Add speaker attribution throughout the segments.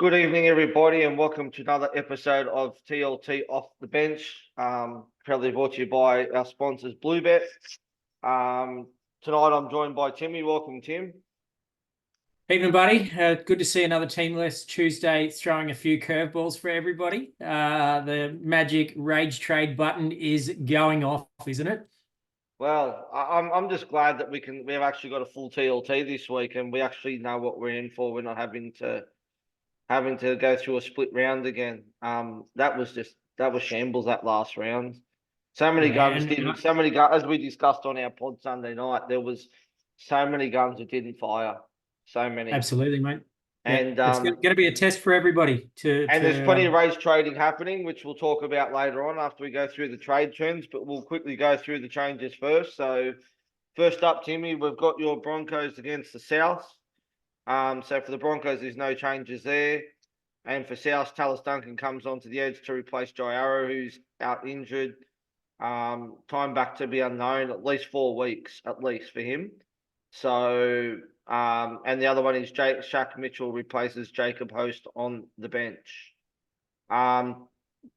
Speaker 1: Good evening, everybody, and welcome to another episode of TLT Off the Bench. Proudly brought to you by our sponsors, Bluebet. Tonight, I'm joined by Timmy. Welcome, Tim.
Speaker 2: Evening, buddy. Good to see another Teamless Tuesday throwing a few curveballs for everybody. The magic rage trade button is going off, isn't it?
Speaker 1: Well, I'm just glad that we have actually got a full TLT this week, and we actually know what we're in for. We're not having to go through a split round again. That was shambles that last round. So many guns as we discussed on our pod Sunday night. There was so many guns that didn't fire. So many.
Speaker 2: Absolutely, mate.
Speaker 1: And
Speaker 2: it's going to be a test for everybody.
Speaker 1: There's plenty of race trading happening, which we'll talk about later on after we go through the trade trends. But we'll quickly go through the changes first. So first up, Timmy, we've got your Broncos against the South. So for the Broncos, there's no changes there. And for South, Tallis Duncan comes onto the edge to replace Jai Arrow, who's out injured. Time back to be unknown, at least 4 weeks, at least for him. So, and the other one is Shaq Mitchell replaces Jacob Host on the bench. I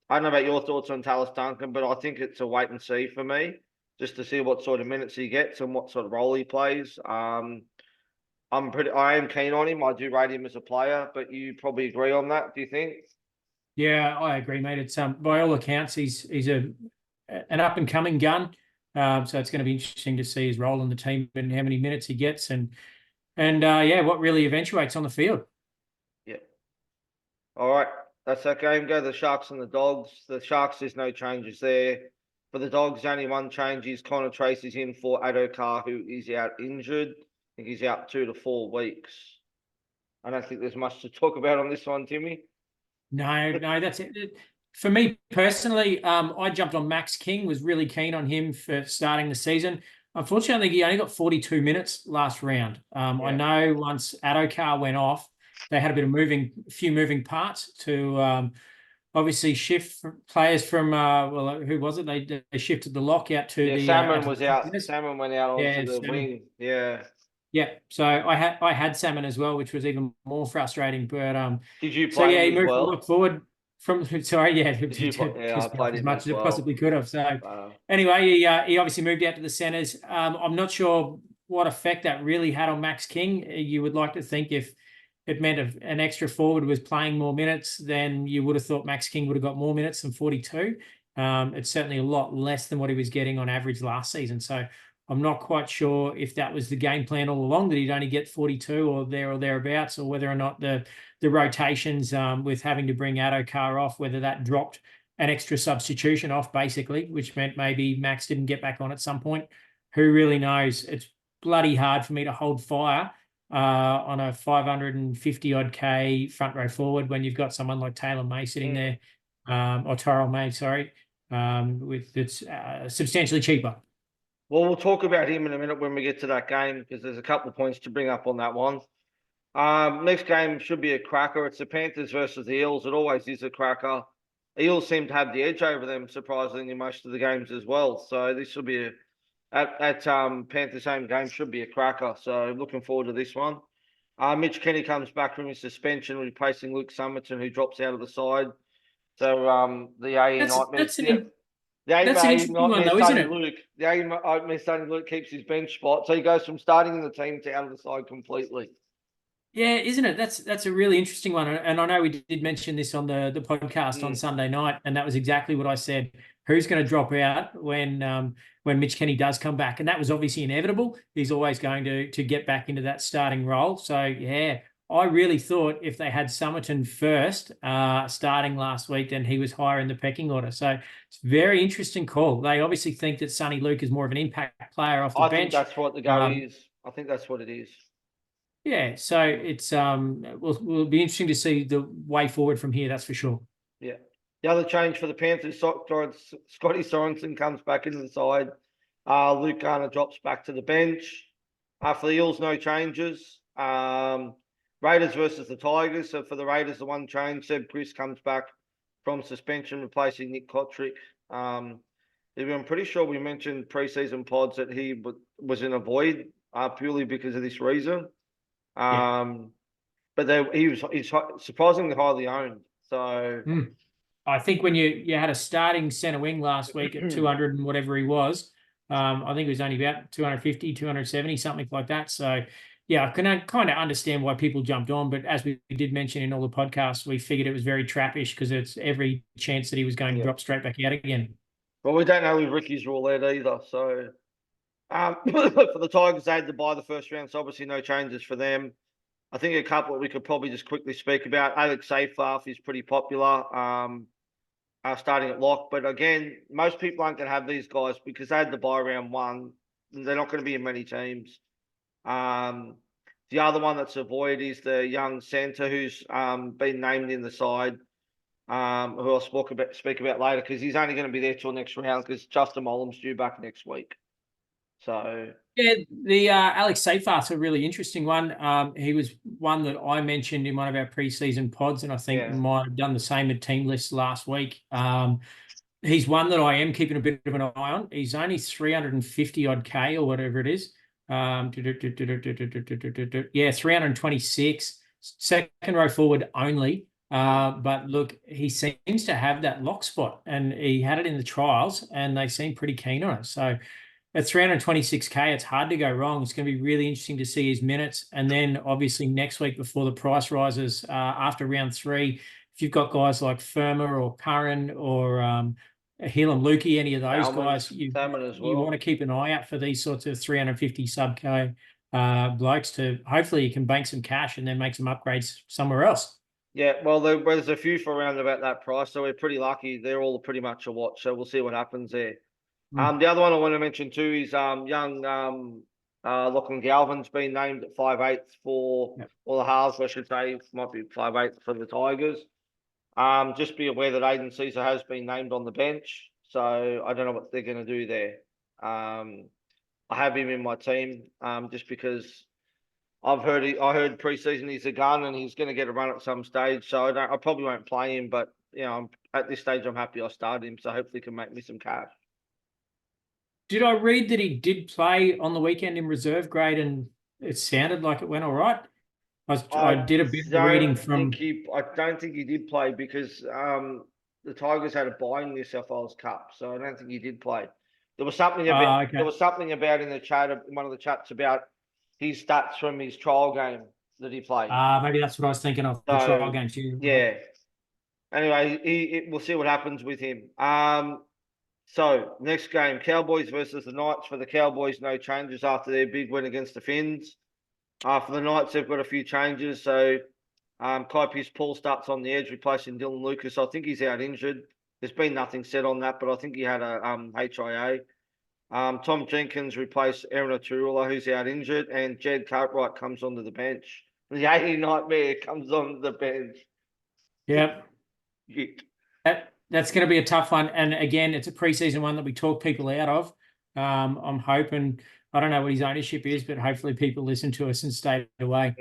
Speaker 1: don't know about your thoughts on Tallis Duncan, but I think it's a wait and see for me, just to see what sort of minutes he gets and what sort of role he plays. I am keen on him. I do rate him as a player, but you probably agree on that, do you think?
Speaker 2: Yeah, I agree, mate. It's by all accounts, he's an up and coming gun. So it's going to be interesting to see his role in the team and how many minutes he gets, and what really eventuates on the field.
Speaker 1: Yeah. All right, that's that game. Go to the Sharks and the Dogs. The Sharks, there's no changes there. For the Dogs, only one change is Connor Tracy's in for Adokar, who is out injured. I think he's out 2 to 4 weeks. I don't think there's much to talk about on this one, Timmy.
Speaker 2: No, that's it. For me personally, I jumped on Max King, was really keen on him for starting the season. Unfortunately, he only got 42 minutes last round. I know once Adokar went off, they had a bit of few moving parts to obviously shift players from, who was it? They shifted the lockout to the...
Speaker 1: Salmon was out. Salmon went out onto the wing. Yeah.
Speaker 2: Yeah, so I had Salmon as well, which was even more frustrating. But
Speaker 1: did you play him
Speaker 2: he moved
Speaker 1: well?
Speaker 2: Look forward from sorry, yeah,
Speaker 1: I played
Speaker 2: as
Speaker 1: him
Speaker 2: much
Speaker 1: as
Speaker 2: as
Speaker 1: well.
Speaker 2: it possibly could have. So anyway, he obviously moved out to the centres. I'm not sure what effect that really had on Max King. You would like to think if it meant an extra forward was playing more minutes, then you would have thought Max King would have got more minutes than 42. It's certainly a lot less than what he was getting on average last season. So I'm not quite sure if that was the game plan all along, that he'd only get 42 or thereabouts, or whether or not the rotations with having to bring Adokar off, whether that dropped an extra substitution off, basically, which meant maybe Max didn't get back on at some point. Who really knows? It's bloody hard for me to hold fire on a 550-odd K front row forward when you've got someone like Taylor May sitting there, or Tyrell May, sorry, with it's substantially cheaper.
Speaker 1: Well, we'll talk about him in a minute when we get to that game, because there's a couple of points to bring up on that one. Next game should be a cracker. It's the Panthers versus the Eels. It always is a cracker. Eels seem to have the edge over them, surprisingly, in most of the games as well. So this will be Panthers home game should be a cracker. So looking forward to this one. Mitch Kenny comes back from his suspension, replacing Luke Summerton, who drops out of the side. So the AE nightmare.
Speaker 2: That's an interesting one, though, isn't it?
Speaker 1: The AE starting Luke keeps his bench spot, so he goes from starting in the team to out of the side completely.
Speaker 2: Yeah, isn't it? That's a really interesting one, and I know we did mention this on the podcast on Sunday night, and that was exactly what I said. Who's going to drop out when Mitch Kenny does come back? And that was obviously inevitable. He's always going to get back into that starting role. So yeah, I really thought if they had Summerton first starting last week, then he was higher in the pecking order. So it's a very interesting call. They obviously think that Sonny Luke is more of an impact player off the bench.
Speaker 1: I think that's what the go is. I think that's what it is.
Speaker 2: Yeah, so it's will be interesting to see the way forward from here. That's for sure.
Speaker 1: Yeah. The other change for the Panthers, Scotty Sorensen comes back into the side. Luke Garner drops back to the bench. For the Eels, no changes. Raiders versus the Tigers. So for the Raiders, the one change, Seb Chris comes back from suspension, replacing Nick Kotrick. I'm pretty sure we mentioned preseason pods that he was in a void purely because of this reason. but he's surprisingly highly owned. So
Speaker 2: I think when you had a starting centre wing last week at 200 and whatever he was, I think it was only about 250, 270, something like that. So, yeah, I can kind of understand why people jumped on. But as we did mention in all the podcasts, we figured it was very trappish because it's every chance that he was going to drop straight back out again.
Speaker 1: Well, we don't know if Ricky's rule out either. So, for the Tigers, they had to buy the first round. So, obviously, no changes for them. I think a couple that we could probably just quickly speak about. Alex Seyfarth is pretty popular. Starting at lock. But again, most people aren't going to have these guys because they had to buy round one. They're not going to be in many teams. The other one that's a void is the young centre who's been named in the side, who I'll speak about later because he's only going to be there till next round because Justin Mollum's due back next week. So
Speaker 2: yeah, the Alex Seyfarth's a really interesting one. He was one that I mentioned in one of our preseason pods, and I think might have done the same at team lists last week. He's one that I am keeping a bit of an eye on. He's only 350 odd K or whatever it is. Yeah, 326. Second row forward only. But look, he seems to have that lock spot, and he had it in the trials, and they seem pretty keen on it. So at 326K, it's hard to go wrong. It's going to be really interesting to see his minutes. And then obviously next week before the price rises after round 3, if you've got guys like Firma or Curran or Helam Lukey, any of those guys, you want to keep an eye out for these sorts of 350 sub-K blokes to hopefully you can bank some cash and then make some upgrades somewhere else.
Speaker 1: Yeah, well, there's a few for around about that price, so we're pretty lucky. They're all pretty much a watch, so we'll see what happens there. The other one I want to mention too is young Lachlan Galvin's been named at 5'8" for all the halves, I should say. Might be 5'8" for the Tigers. Just be aware that Aiden Caesar has been named on the bench, so I don't know what they're going to do there. I have him in my team just because I heard preseason he's a gun and he's going to get a run at some stage. So I probably won't play him, but at this stage I'm happy I started him, so hopefully he can make me some cash.
Speaker 2: Did I read that he did play on the weekend in reserve grade and it sounded like it went all right? I did a bit of reading from...
Speaker 1: I don't think he did play because the Tigers had a bye in New South Wales Cup, so I don't think he did play. There was something about there was something about in the chat, in one of the chats about his stats from his trial game that he played.
Speaker 2: Maybe that's what I was thinking of, the trial game too.
Speaker 1: Yeah. Anyway, we'll see what happens with him. So, next game, Cowboys versus the Knights. For the Cowboys, no changes after their big win against the Finns. For the Knights, they've got a few changes. So, Kai Pearce-Paul starts on the edge, replacing Dylan Lucas. I think he's out injured. There's been nothing said on that, but I think he had a HIA. Tom Jenkins replaced Aaron Aturula, who's out injured, and Jed Cartwright comes onto the bench. The 80 Nightmare comes onto the bench.
Speaker 2: Yep. That's going to be a tough one. And again, it's a preseason one that we talk people out of. I'm hoping, I don't know what his ownership is, but hopefully people listen to us and stay away.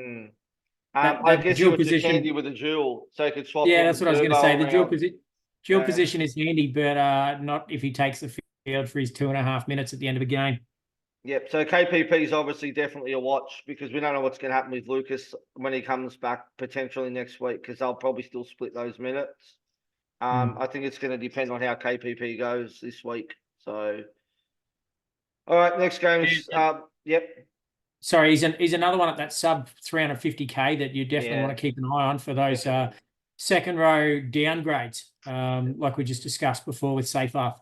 Speaker 1: I guess dual position handy with a dual, so you could swap.
Speaker 2: Yeah, that's what I was going to say. The dual position is handy, but not if he takes the field for his 2.5 minutes at the end of a game.
Speaker 1: Yep. So KPP is obviously definitely a watch because we don't know what's going to happen with Lucas when he comes back potentially next week because they'll probably still split those minutes. I think it's going to depend on how KPP goes this week. So, all right, next game is yep.
Speaker 2: Sorry, he's another one at that sub 350K that you definitely want to keep an eye on for those second row downgrades, like we just discussed before with Seyfarth.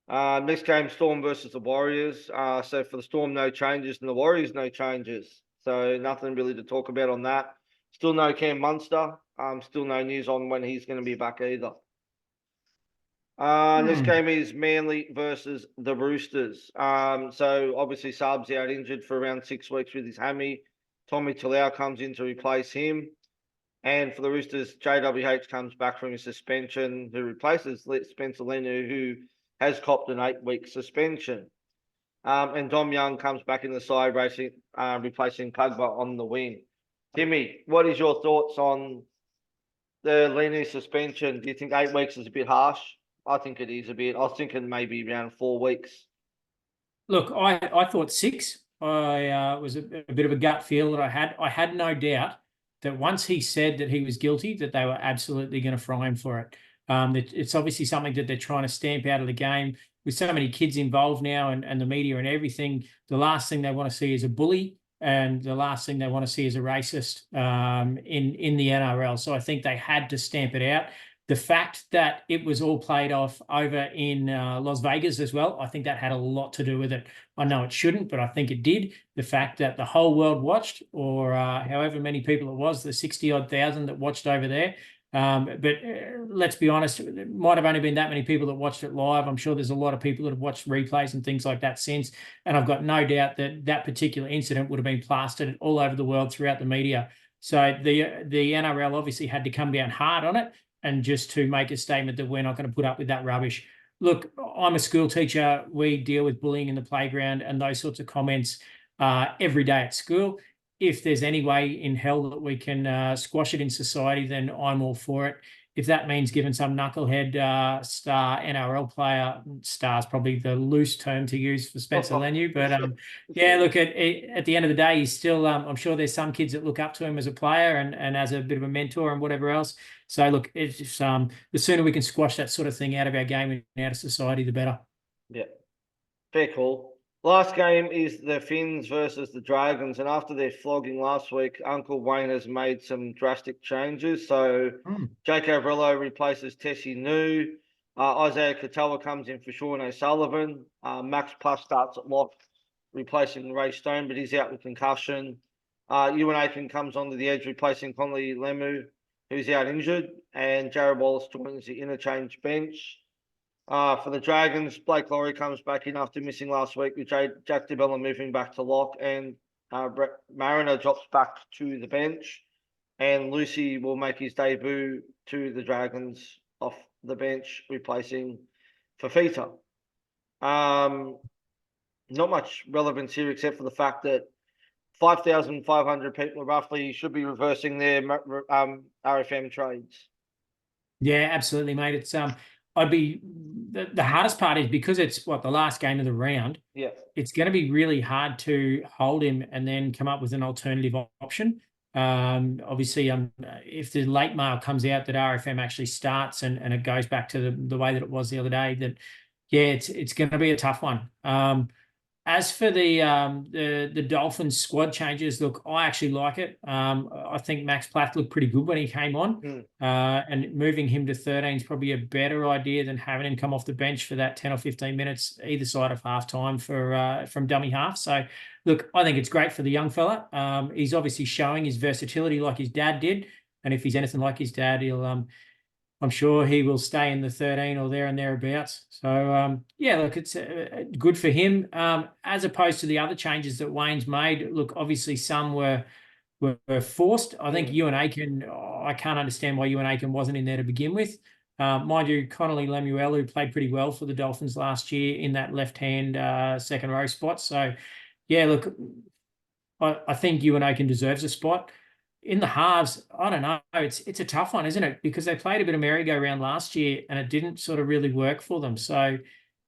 Speaker 1: Next game, Storm versus the Warriors. So for the Storm, no changes, and the Warriors, no changes. So nothing really to talk about on that. Still no Cam Munster. Still no news on when he's going to be back either. This game is Manly versus the Roosters. So obviously Saab's out injured for around 6 weeks with his hammy. Tommy Talau comes in to replace him. And for the Roosters, JWH comes back from his suspension, who replaces Spencer Lenu, who has copped an 8-week suspension. And Dom Young comes back in the side racing, replacing Pugba on the wing. Timmy, what is your thoughts on the Lenu suspension? Do you think 8 weeks is a bit harsh? I think it is a bit. I was thinking maybe around 4 weeks.
Speaker 2: Look, I thought 6. I was a bit of a gut feel that I had. I had no doubt that once he said that he was guilty, that they were absolutely going to fry him for it. It's obviously something that they're trying to stamp out of the game. With so many kids involved now and the media and everything, the last thing they want to see is a bully, and the last thing they want to see is a racist in the NRL. So I think they had to stamp it out. The fact that it was all played off over in Las Vegas as well, I think that had a lot to do with it. I know it shouldn't, but I think it did. The fact that the whole world watched, or however many people it was, the 60-odd thousand that watched over there. But let's be honest, it might have only been that many people that watched it live. I'm sure there's a lot of people that have watched replays and things like that since. And I've got no doubt that that particular incident would have been plastered all over the world throughout the media. So the NRL obviously had to come down hard on it, and just to make a statement that we're not going to put up with that rubbish. Look, I'm a school teacher. We deal with bullying in the playground and those sorts of comments every day at school. If there's any way in hell that we can squash it in society, then I'm all for it. If that means giving some knucklehead star NRL player, star is probably the loose term to use for Spencer Leniu, but yeah, look, at the end of the day, he's still, I'm sure there's some kids that look up to him as a player and as a bit of a mentor and whatever else. So look, it's just, the sooner we can squash that sort of thing out of our game and out of society, the better.
Speaker 1: Yeah, fair call. Last game is the Finns versus the Dragons, and after their flogging last week, Uncle Wayne has made some drastic changes. So Jake Averillo replaces Tessie New. Isaiah Katoa comes in for Sean O'Sullivan. Max Plus starts at lock, replacing Ray Stone, but he's out with concussion. Ewan Aiken comes onto the edge, replacing Conley Lemu, who's out injured, and Jared Wallace joins the interchange bench. For the Dragons, Blake Laurie comes back in after missing last week, with Jack DeBella moving back to lock, and Brett Mariner drops back to the bench, and Lucy will make his debut to the Dragons off the bench, replacing Fafita. Not much relevance here except for the fact that 5,500 people roughly should be reversing their RFM trades.
Speaker 2: Yeah, absolutely, mate. It's I'd be the hardest part is because it's the last game of the round.
Speaker 1: Yeah,
Speaker 2: it's going to be really hard to hold him and then come up with an alternative option. Obviously, if the late mail comes out that RFM actually starts and it goes back to the way that it was the other day, that yeah, it's going to be a tough one. As for the Dolphins squad changes, look, I actually like it. I think Max Plath looked pretty good when he came on, and moving him to 13 is probably a better idea than having him come off the bench for that 10 or 15 minutes either side of halftime from dummy half. So, look, I think it's great for the young fella. He's obviously showing his versatility like his dad did, and if he's anything like his dad, he'll I'm sure he will stay in the 13 or there and thereabouts. So, yeah, look, it's good for him. As opposed to the other changes that Wayne's made, look, obviously some were forced. I think Ewan Aiken, I can't understand why Ewan Aiken wasn't in there to begin with. Mind you, Connolly Lemuel, who played pretty well for the Dolphins last year in that left-hand second row spot. So, yeah, look, I think Ewan Aiken deserves a spot. In the halves, I don't know. It's a tough one, isn't it? Because they played a bit of merry-go-round last year and it didn't sort of really work for them. So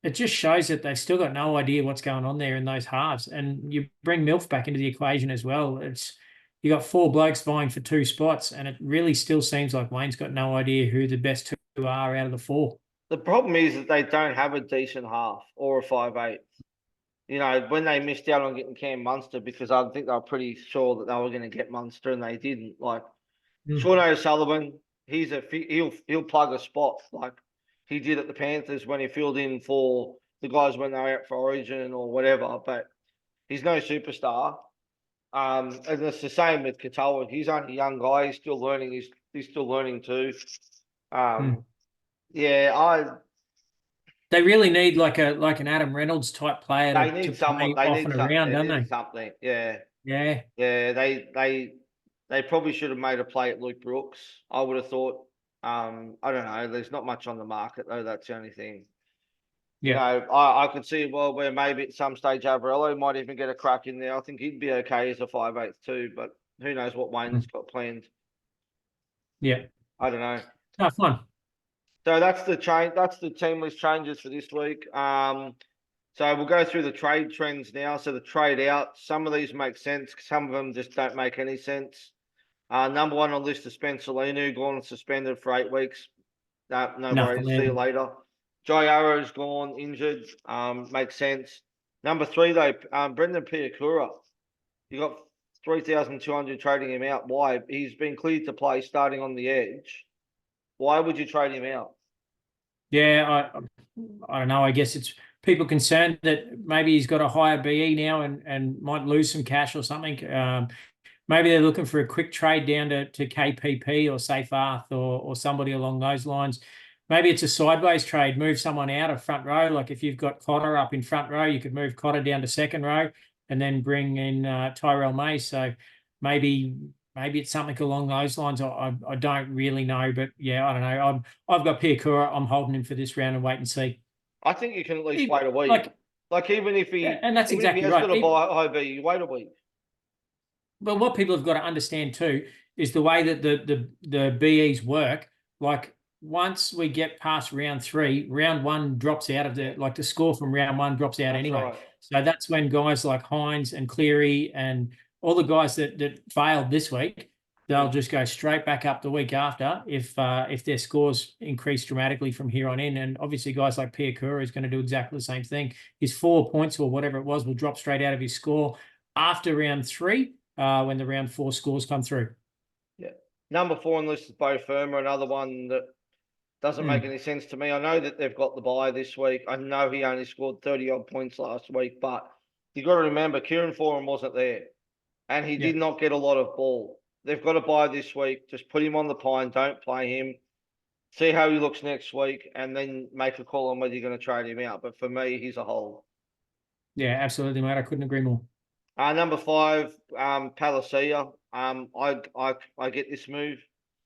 Speaker 2: it just shows that they've still got no idea what's going on there in those halves. And you bring Milf back into the equation as well. You got 4 blokes vying for 2 spots, and it really still seems like Wayne's got no idea who the best 2 are out of the 4.
Speaker 1: The problem is that they don't have a decent half or a 5'8". You know, when they missed out on getting Cam Munster, because I think they were pretty sure that they were going to get Munster and they didn't. Like Sean O'Sullivan, he'll plug a spot like he did at the Panthers when he filled in for the guys when they were out for Origin or whatever. But he's no superstar. And it's the same with Katoa. He's only a young guy. He's still learning. He's still learning too. Yeah,
Speaker 2: They really need like an Adam Reynolds type player
Speaker 1: they
Speaker 2: to
Speaker 1: need someone.
Speaker 2: play
Speaker 1: They
Speaker 2: off
Speaker 1: need
Speaker 2: and
Speaker 1: something.
Speaker 2: around,
Speaker 1: They
Speaker 2: don't
Speaker 1: need
Speaker 2: they?
Speaker 1: something. Yeah.
Speaker 2: Yeah.
Speaker 1: Yeah. They probably should have made a play at Luke Brooks. I would have thought. I don't know. There's not much on the market though. That's the only thing.
Speaker 2: Yeah.
Speaker 1: You know, I could see a world where maybe at some stage Avarello might even get a crack in there. I think he'd be okay as a 5'8" too, but who knows what Wayne's got planned.
Speaker 2: Yeah.
Speaker 1: I don't know.
Speaker 2: Tough one.
Speaker 1: So that's the change. That's the team list changes for this week. So we'll go through the trade trends now. So the trade out, some of these make sense. Some of them just don't make any sense. Number one on the list is Spencer Lenu, gone and suspended for 8 weeks. No
Speaker 2: Nothing
Speaker 1: worries. See you
Speaker 2: there.
Speaker 1: later. Jai Arrow's gone injured. Makes sense. Number 3 though, Brendan Piakura. You got 3,200 trading him out. Why? He's been cleared to play starting on the edge. Why would you trade him out?
Speaker 2: Yeah, I don't know. I guess it's people concerned that maybe he's got a higher BE now and might lose some cash or something. Maybe they're looking for a quick trade down to KPP or Safe Arth or somebody along those lines. Maybe it's a sideways trade, move someone out of front row. Like if you've got Cotter up in front row, you could move Cotter down to second row and then bring in Tyrell May. So maybe it's something along those lines. I don't really know, but yeah, I don't know. I've got Piakura. I'm holding him for this round and wait and see.
Speaker 1: I think you can at least wait a week.
Speaker 2: Like
Speaker 1: even if he,
Speaker 2: and that's
Speaker 1: even
Speaker 2: exactly
Speaker 1: if he has
Speaker 2: right.
Speaker 1: got a high B, you wait a week.
Speaker 2: But what people have got to understand too is the way that the BEs work. Like once we get past round 3, round 1 drops out of the score from round 1 drops out anyway.
Speaker 1: Right.
Speaker 2: So that's when guys like Hines and Cleary and all the guys that failed this week, they'll just go straight back up the week after if their scores increase dramatically from here on in. And obviously guys like Piakura is going to do exactly the same thing. His 4 points or whatever it was will drop straight out of his score after round 3 when the round 4 scores come through.
Speaker 1: Yeah. Number 4 on the list is Bo Firma, another one that doesn't make any sense to me. I know that they've got the bye this week. I know he only scored 30-odd points last week, but you've got to remember, Kieran Foran wasn't there, and he did not get a lot of ball. They've got a bye this week. Just put him on the pine. Don't play him. See how he looks next week, and then make a call on whether you're going to trade him out. But for me, he's a hold.
Speaker 2: Yeah, absolutely, mate. I couldn't agree more.
Speaker 1: Number 5, Palacia. I get this move,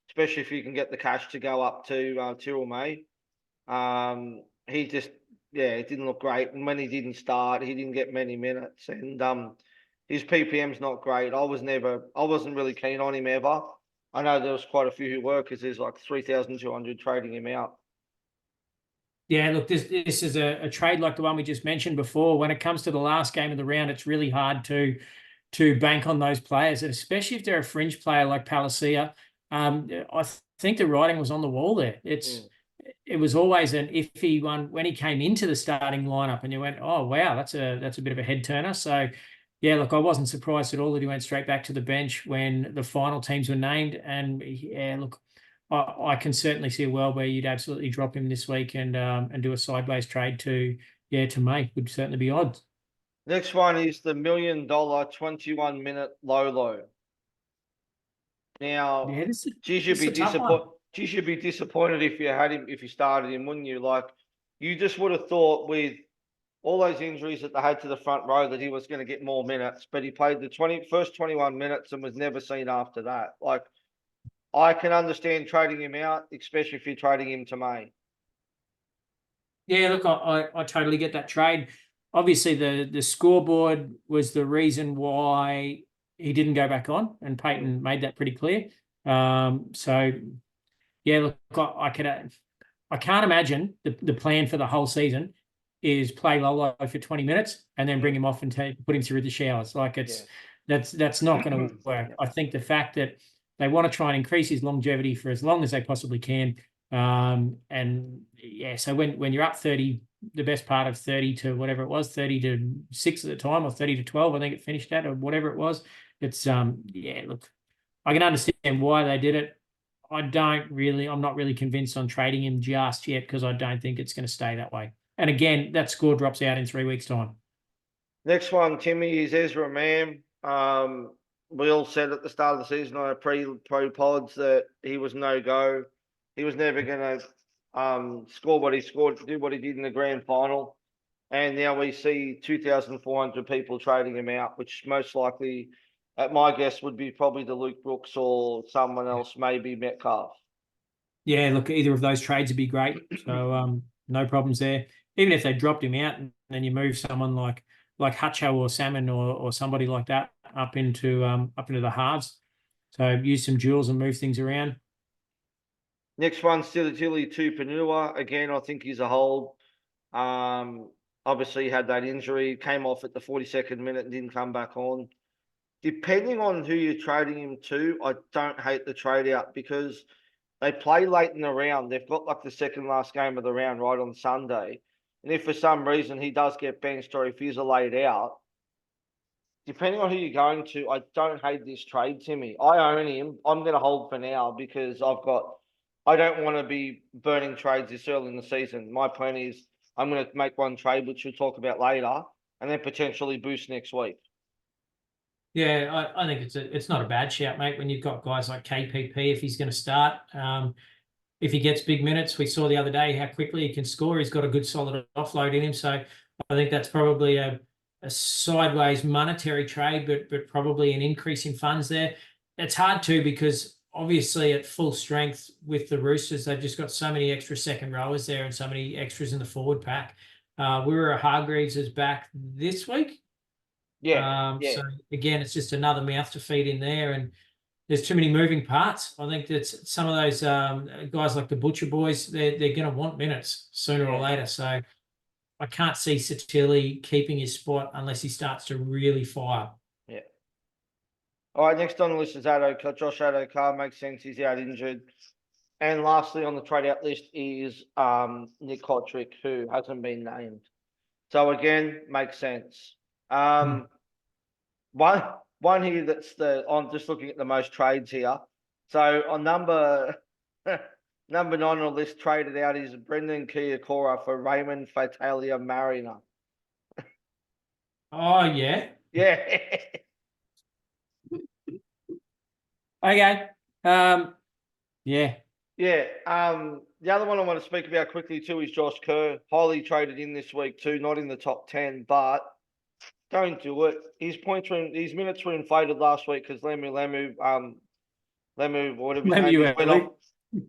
Speaker 1: especially if you can get the cash to go up to Tyrrell May. He just, it didn't look great. And when he didn't start, he didn't get many minutes. And his PPM's not great. I wasn't really keen on him ever. I know there was quite a few who were because there's like 3,200 trading him out.
Speaker 2: Yeah, look, this is a trade like the one we just mentioned before. When it comes to the last game of the round, it's really hard to bank on those players, and especially if they're a fringe player like Palacia. I think the writing was on the wall there. It was always an iffy one when he came into the starting lineup, and you went, "Oh wow, that's a bit of a head turner." So, yeah, look, I wasn't surprised at all that he went straight back to the bench when the final teams were named. And yeah, look, I can certainly see a world where you'd absolutely drop him this week and do a sideways trade to May would certainly be odds.
Speaker 1: Next one is the $1 million 21-minute Lolo. Now, you should be disappointed if you had him, if you started him, wouldn't you? Like, you just would have thought with all those injuries that they had to the front row that he was going to get more minutes, but he played the first 21 minutes and was never seen after that. Like, I can understand trading him out, especially if you're trading him to May.
Speaker 2: Yeah, look, I totally get that trade. Obviously, the scoreboard was the reason why he didn't go back on, and Peyton made that pretty clear. So, yeah, look, I can't imagine the plan for the whole season is play Lolo for 20 minutes and then bring him off and put him through the showers. Like that's not going to work. I think the fact that they want to try and increase his longevity for as long as they possibly can. And yeah, so when you're up 30, the best part of 30 to whatever it was, 30 to 6 at the time, or 30 to 12, I think it finished at, or whatever it was. It's look, I can understand why they did it. I'm not really convinced on trading him just yet because I don't think it's going to stay that way. And again, that score drops out in 3 weeks' time.
Speaker 1: Next one, Timmy, is Ezra Mam. We all said at the start of the season on our pre pods that he was no go. He was never going to score what he scored, do what he did in the grand final. And now we see 2,400 people trading him out, which most likely, at my guess, would be probably the Luke Brooks or someone else, maybe Metcalf.
Speaker 2: Yeah, look, either of those trades would be great. So no problems there. Even if they dropped him out and then you move someone like Hutcho or Salmon or somebody like that up into the halves. So use some duels and move things around.
Speaker 1: Next one, Tilly Tupanua. Again, I think he's a hold. Obviously had that injury, came off at the 42nd minute and didn't come back on. depending on who you're trading him to, I don't hate the trade out because they play late in the round. They've got like the second last game of the round right on Sunday. And if for some reason he does get benched or if he's laid out, depending on who you're going to, I don't hate this trade, Timmy. I own him. I'm going to hold for now because I don't want to be burning trades this early in the season. My plan is I'm going to make one trade, which we'll talk about later, and then potentially boost next week.
Speaker 2: Yeah, I think it's not a bad shout, mate, when you've got guys like KPP, if he's going to start. If he gets big minutes, we saw the other day how quickly he can score. He's got a good solid offload in him. So I think that's probably a sideways monetary trade, but probably an increase in funds there. It's hard to because obviously at full strength with the Roosters, they've just got so many extra second rowers there and so many extras in the forward pack. Hargreaves is back this week.
Speaker 1: Yeah.
Speaker 2: So again, it's just another mouth to feed in there, and there's too many moving parts. I think that some of those guys like the Butcher Boys, they're going to want minutes sooner or later. So I can't see Satilli keeping his spot unless he starts to really fire.
Speaker 1: Yeah. All right, next on the list is Josh Adokar. Makes sense. He's out injured. And lastly on the trade out list is Nick Kotrick, who hasn't been named. So again, makes sense. One here that's I'm just looking at the most trades here. So on number 9 on the list traded out is Brendan Kiakora for Raymond Fatalia Mariner.
Speaker 2: Oh yeah.
Speaker 1: Yeah.
Speaker 2: Okay. Yeah.
Speaker 1: Yeah. The other one I want to speak about quickly too is Josh Kerr. Highly traded in this week too, not in the top 10, but don't do it. His minutes were inflated last week because Lemu, whatever his name is,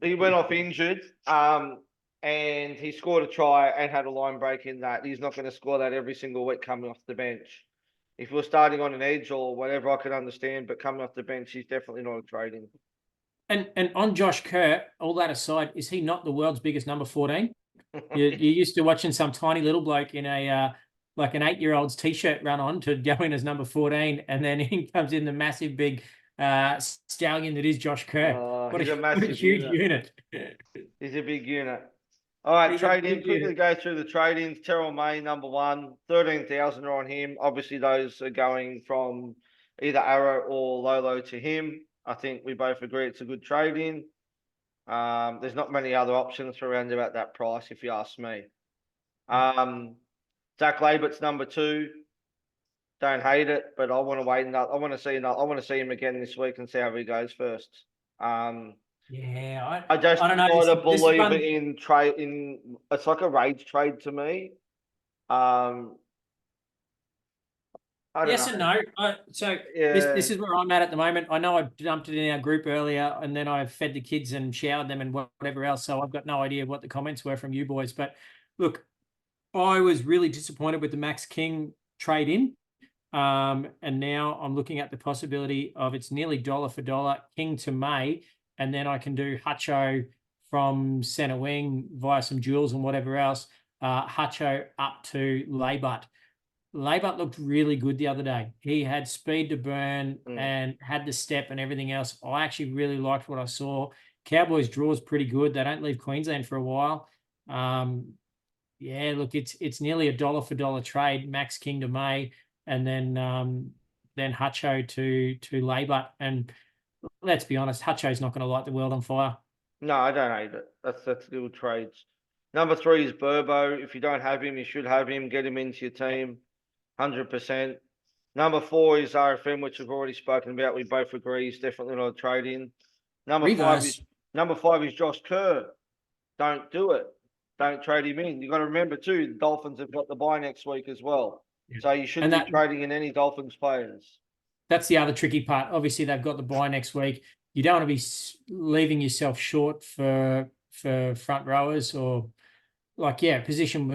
Speaker 1: he went off injured. And he scored a try and had a line break in that. He's not going to score that every single week coming off the bench. If you're starting on an edge or whatever, I could understand, but coming off the bench, he's definitely not a trade-in.
Speaker 2: And on Josh Kerr, all that aside, is he not the world's biggest number 14? You're used to watching some tiny little bloke in a like an 8-year-old's t-shirt run on to go in as number 14, and then in comes in the massive big stallion that is Josh Kerr.
Speaker 1: What a
Speaker 2: huge unit.
Speaker 1: He's a big unit. All right, trade-in. Quickly go through the trade-ins. Terrell May, number 1, 13,000 are on him. Obviously, those are going from either Arrow or Lolo to him. I think we both agree it's a good trade-in. There's not many other options for around about that price, if you ask me. Zach Labert's number 2. Don't hate it, but I want to wait. I want to see him again this week and see how he goes first.
Speaker 2: Yeah,
Speaker 1: I just
Speaker 2: don't know.
Speaker 1: Not a believer in trade. It's like a rage trade to me. I don't
Speaker 2: yes
Speaker 1: know.
Speaker 2: and no. This is where I'm at the moment. I know I dumped it in our group earlier, and then I fed the kids and showered them and whatever else. So I've got no idea what the comments were from you boys. But look, I was really disappointed with the Max King trade in. And now I'm looking at the possibility of it's nearly dollar for dollar, King to May, and then I can do Hutcho from centre wing via some duels and whatever else, Hutcho up to Laybutt. Laybutt looked really good the other day. He had speed to burn and had the step and everything else. I actually really liked what I saw. Cowboys draw is pretty good. They don't leave Queensland for a while. Yeah, look, it's nearly a dollar for dollar trade, Max King to May, and then Hutcho to Laybutt. And let's be honest, Hutcho's not going to light the world on fire.
Speaker 1: No, I don't hate it. That's good trades. Number 3 is Burbo. If you don't have him, you should have him. Get him into your team, 100%. Number 4 is RFM, which we've already spoken about. We both agree he's definitely not a trade-in. Number 5 is Josh Kerr. Don't do it. Don't trade him in. You got to remember too, the Dolphins have got the bye next week as well. Yeah. So you shouldn't be trading in any Dolphins players.
Speaker 2: That's the other tricky part. Obviously, they've got the bye next week. You don't want to be leaving yourself short for front rowers or position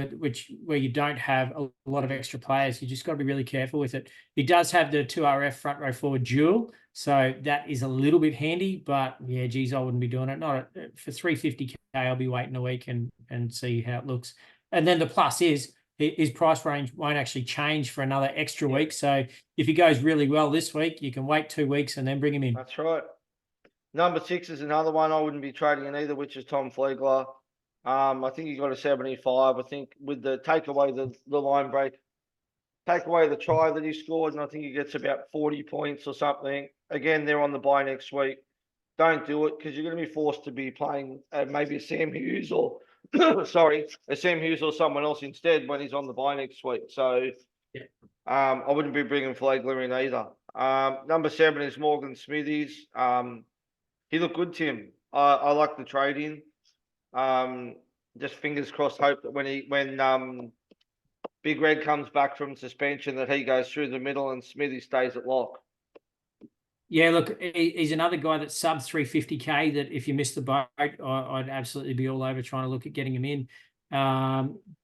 Speaker 2: where you don't have a lot of extra players. You just got to be really careful with it. He does have the 2RF front row forward duel, so that is a little bit handy. But yeah, geez, I wouldn't be doing it. Not for 350K. I'll be waiting a week and see how it looks. And then the plus is his price range won't actually change for another extra
Speaker 1: Yeah.
Speaker 2: week. So if he goes really well this week, you can wait 2 weeks and then bring him in.
Speaker 1: That's right. Number 6 is another one I wouldn't be trading in either, which is Tom Flegler. I think he got a 75. I think with the take away the line break, take away the try that he scored, and I think he gets about 40 points or something. Again, they're on the bye next week. Don't do it because you're going to be forced to be playing maybe a Sam Hughes or sorry, a Sam Hughes or someone else instead when he's on the bye next week. So
Speaker 2: Yeah.
Speaker 1: I wouldn't be bringing Flagler in either. Number 7 is Morgan Smithies. He looked good, Tim. I like the trade in. Just fingers crossed, hope that when Big Red comes back from suspension that he goes through the middle and Smithy stays at lock.
Speaker 2: Yeah, look, he's another guy that's sub 350k that if you miss the boat, I'd absolutely be all over trying to look at getting him in.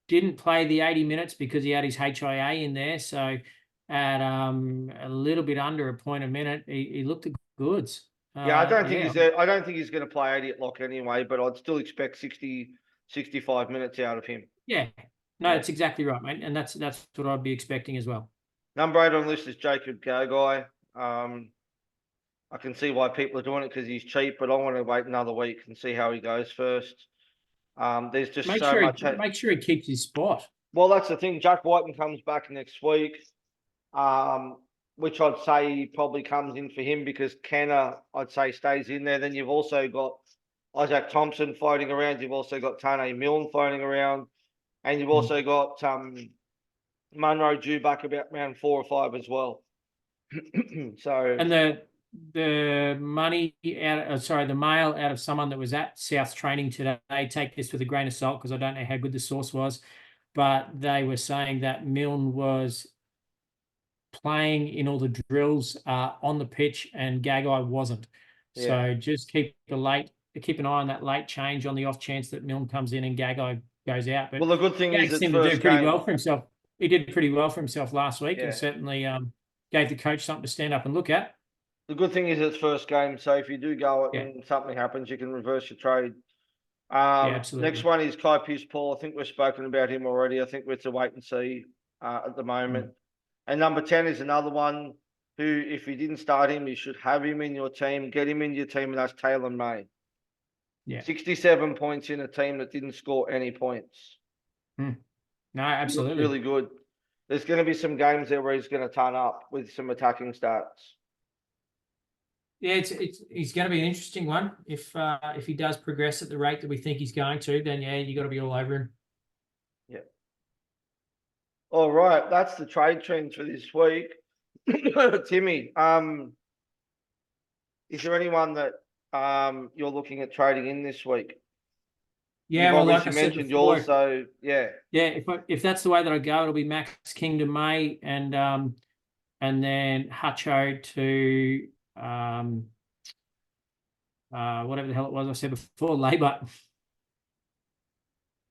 Speaker 2: Didn't play the 80 minutes because he had his HIA in there. So at a little bit under a point a minute, he looked at goods.
Speaker 1: Yeah, I don't think he's there. I don't think he's going to play 80 at lock anyway, but I'd still expect 60, 65 minutes out of him.
Speaker 2: Yeah. No, that's exactly right, mate. And that's what I'd be expecting as well.
Speaker 1: Number 8 on the list is Jacob Gagai. I can see why people are doing it because he's cheap, but I want to wait another week and see how he goes first. There's just
Speaker 2: Make sure he keeps his spot.
Speaker 1: Well, that's the thing. Jack Whiten comes back next week, which I'd say probably comes in for him because Kenner, I'd say, stays in there. Then you've also got Isaac Thompson floating around. You've also got Tane Milne floating around. And you've also got Munro due back about round 4 or 5 as well. So
Speaker 2: and the money out, the mail out of someone that was at South training today, take this with a grain of salt because I don't know how good the source was, but they were saying that Milne was playing in all the drills on the pitch and Gagai wasn't.
Speaker 1: Yeah.
Speaker 2: So just keep an eye on that late change on the off chance that Milne comes in and Gagai goes out. But
Speaker 1: well, the good thing is
Speaker 2: seemed to do pretty well for himself. He did pretty well for himself last week and certainly gave the coach something to stand up and look at.
Speaker 1: The good thing is it's first game, so if you do go and something happens, you can reverse your trade.
Speaker 2: Absolutely.
Speaker 1: Next one is Kai Pearce-Paul. I think we've spoken about him already. I think we're to wait and see at the moment. And number 10 is another one who, if you didn't start him, you should have him in your team. Get him in your team, and that's Taylor May.
Speaker 2: Yeah.
Speaker 1: 67 points in a team that didn't score any points.
Speaker 2: No, absolutely.
Speaker 1: Really good. There's going to be some games there where he's going to turn up with some attacking stats.
Speaker 2: Yeah, he's going to be an interesting one. If he does progress at the rate that we think he's going to, then you got to be all over him.
Speaker 1: Yeah. All right, that's the trade trends for this week. Timmy, is there anyone that you're looking at trading in this week?
Speaker 2: Yeah,
Speaker 1: well,
Speaker 2: like I said
Speaker 1: mentioned
Speaker 2: before,
Speaker 1: yours, so yeah.
Speaker 2: Yeah, if that's the way that I go, it'll be Max King to May and then Hutcho to whatever the hell it was I said before, Labour.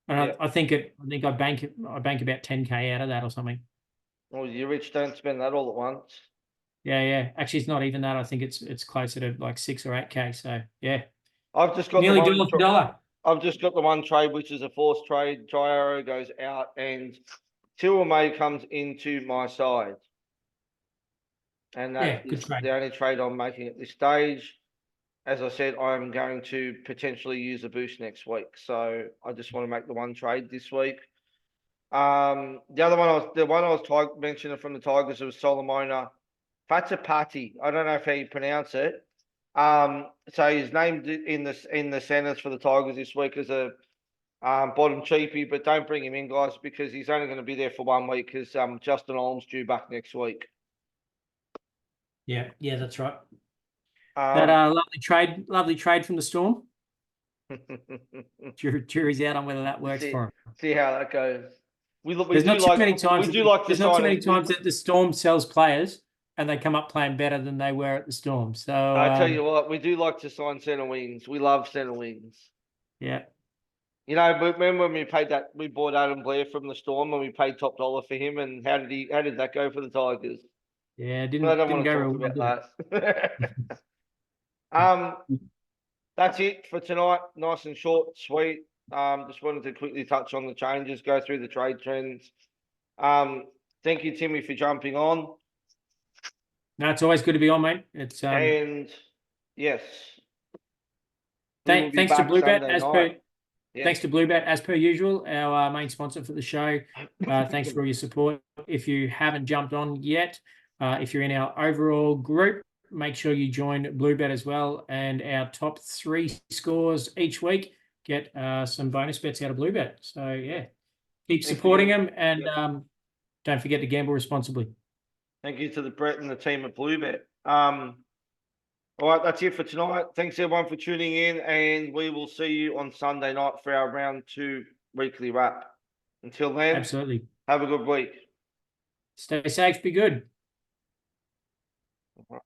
Speaker 2: And I think I bank about 10k out of that or something.
Speaker 1: Well, you're rich, don't spend that all at once.
Speaker 2: Yeah. Actually, it's not even that. I think it's closer to like 6 or 8k. So yeah.
Speaker 1: I've just got
Speaker 2: nearly dollar for dollar.
Speaker 1: I've just got the one trade, which is a forced trade. Dry Arrow goes out and Tilla May comes into my side. And that is the only trade I'm making at this stage. As I said, I'm going to potentially use a boost next week. So I just want to make the one trade this week. The one I was mentioning from the Tigers was Solomona Fatapati. I don't know if how you pronounce it. So he's named in the centers for the Tigers this week as a bottom cheapie, but don't bring him in, guys, because he's only going to be there for 1 week because Justin Olm's due back next week.
Speaker 2: Yeah, that's right. That lovely trade from the Storm. Jury's out on whether that works for him.
Speaker 1: See how that goes.
Speaker 2: There's not too many times that the Storm sells players and they come up playing better than they were at the Storm. So
Speaker 1: I tell you what, we do like to sign centre wings. We love centre wings.
Speaker 2: Yeah.
Speaker 1: You know, remember when we bought Adam Blair from the Storm and we paid top dollar for him, and how did that go for the Tigers?
Speaker 2: Yeah,
Speaker 1: I don't want to talk about that. That's it for tonight. Nice and short, sweet. Just wanted to quickly touch on the changes, go through the trade trends, Thank you, Timmy, for jumping on.
Speaker 2: No, it's always good to be on, mate. It's
Speaker 1: And yes, we will be
Speaker 2: thanks to
Speaker 1: back
Speaker 2: Bluebet
Speaker 1: Sunday
Speaker 2: as
Speaker 1: night.
Speaker 2: per.
Speaker 1: Yeah.
Speaker 2: Thanks to Bluebet as per usual, our main sponsor for the show. Thanks for all your support. If you haven't jumped on yet, if you're in our overall group, make sure you join Bluebet as well. And our top 3 scores each week get some bonus bets out of Bluebet. So yeah, keep supporting them, and don't forget to gamble responsibly.
Speaker 1: Thank you to the Brett and the team at Bluebet. All right, that's it for tonight. Thanks everyone for tuning in, and we will see you on Sunday night for our round 2 weekly wrap. Until then,
Speaker 2: Absolutely.
Speaker 1: have a good week.
Speaker 2: Stay safe, be good.
Speaker 1: All right.